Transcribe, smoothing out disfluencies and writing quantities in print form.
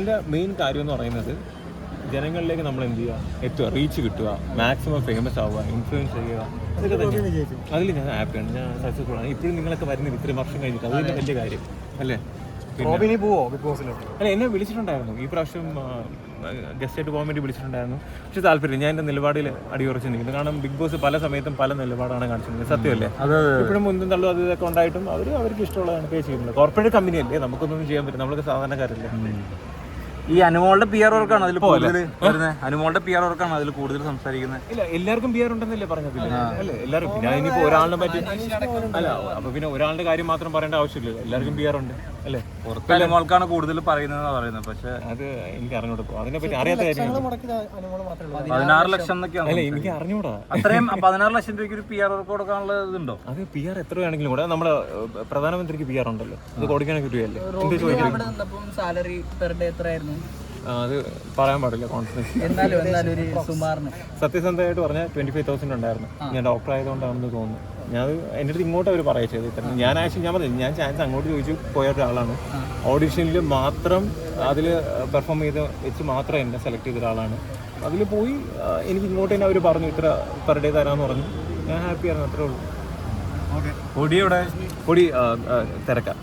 ഇതിൻ്റെ മെയിൻ കാര്യം എന്ന് പറയുന്നത് ജനങ്ങളിലേക്ക് നമ്മൾ എന്ത് ചെയ്യുക, എത്തുക, റീച്ച് കിട്ടുക, മാക്സിമം ഫേമസ് ആവുക, ഇൻഫ്ലുവൻസ് ചെയ്യുക. അതൊക്കെ തന്നെ. അതിൽ ഞാൻ ഹാപ്പിയാണ്, ഞാൻ സക്സസ്ഫുൾ ആണ്. ഇപ്പോഴും നിങ്ങളൊക്കെ വരുന്നത് ഇത്രയും വർഷം കഴിഞ്ഞിട്ട്, അത് തന്നെ വലിയ കാര്യം അല്ലേ. അല്ല, എന്നെ വിളിച്ചിട്ടുണ്ടായിരുന്നു ഈ പ്രാവശ്യം, ഗസ്റ്റായിട്ട് പോകാൻ വേണ്ടി വിളിച്ചിട്ടുണ്ടായിരുന്നു. പക്ഷെ താല്പര്യം, ഞാൻ എൻ്റെ നിലപാടിൽ അടിയുറച്ച് നിൽക്കുന്നു. കാരണം ബിഗ് ബോസ് പല സമയത്തും പല നിലപാടാണ് കാണിച്ചിട്ടുള്ളത്. സത്യമല്ലേ? ഇപ്പോഴും മുന്തും തള്ളും അത് ഇതൊക്കെ ഉണ്ടായിട്ടും അവർക്ക് ഇഷ്ടമുള്ളതാണ് പേ ചെയ്യുന്നത്. കോർപ്പറേറ്റ് കമ്പനിയല്ലേ, നമുക്കൊന്നും ചെയ്യാൻ പറ്റും, നമ്മളൊക്കെ സാധാരണക്കാരല്ലേ. ഈ അനുമോളുടെ പി ആർ വർക്കാണ് അതിൽ കൂടുതൽ അനുമോളുടെ പി ആർ വർക്കാണ് അതിൽ കൂടുതൽ സംസാരിക്കുന്നത്. ഇല്ല, എല്ലാവർക്കും പി ആർ ഉണ്ടെന്നല്ലേ പറഞ്ഞത് അല്ലേ? എല്ലാവരും. പിന്നെ അതിനിപ്പോൾ ഒരാളിനെ പറ്റി അല്ല, അപ്പൊ പിന്നെ ഒരാളുടെ കാര്യം മാത്രം പറയേണ്ട ആവശ്യമില്ലല്ലോ, എല്ലാവർക്കും പി ആർ ഉണ്ട് അല്ലേ. പുറത്ത് അനുമോൾക്കാണ് കൂടുതൽ പറയുന്നത്. പക്ഷെ അത് എനിക്ക് അറിഞ്ഞൂടാ, അതിനെപ്പറ്റി അറിയാത്ത കാര്യം. 16 ലക്ഷം എന്നൊക്കെയാണ്. അല്ല, എനിക്ക് അറിഞ്ഞൂടാ. അത്രയും 16 ലക്ഷം രൂപയ്ക്ക് ഒരു പി ആർ വർക്ക് കൊടുക്കാനുള്ള ഇതുണ്ടോ? അത് പി ആർ എത്ര വേണമെങ്കിലും കൂടെ. നമ്മുടെ പ്രധാനമന്ത്രിക്ക് പി ആർ ഉണ്ടല്ലോ, അത് കൊടുക്കണൊക്കെ രൂപയല്ലേ. എന്ത് ചോദിക്കുന്നത്? അത് പറയാൻ പാടില്ല, കോൺഫിഡൻസ്. സത്യസന്ധമായിട്ട് പറഞ്ഞാൽ 25,000 ഉണ്ടായിരുന്നു. ഞാൻ ഡോക്ടർ ആയതുകൊണ്ടാണെന്ന് തോന്നുന്നു. ഞാൻ എൻ്റെ അടുത്ത് ഇങ്ങോട്ട് അവർ പറയുക ചെയ്ത് ഇത്ര. ഞാൻ ആക്ച്വലി ഞാൻ പറഞ്ഞു, ഞാൻ ചാൻസ് അങ്ങോട്ട് ചോദിച്ചു പോയ ഒരാളാണ്. ഓഡിഷനിൽ മാത്രം അതിൽ പെർഫോം ചെയ്ത് വെച്ച് മാത്രം എന്നെ സെലക്ട് ചെയ്ത ഒരാളാണ്. അതിൽ പോയി എനിക്ക് ഇങ്ങോട്ട് തന്നെ അവർ പറഞ്ഞു ഇത്ര പെർ ഡേ തരാമെന്ന് പറഞ്ഞു. ഞാൻ ഹാപ്പിയായിരുന്നു, അത്രേ ഉള്ളൂ. പൊടിയുടെ പൊടി തിരക്കാം.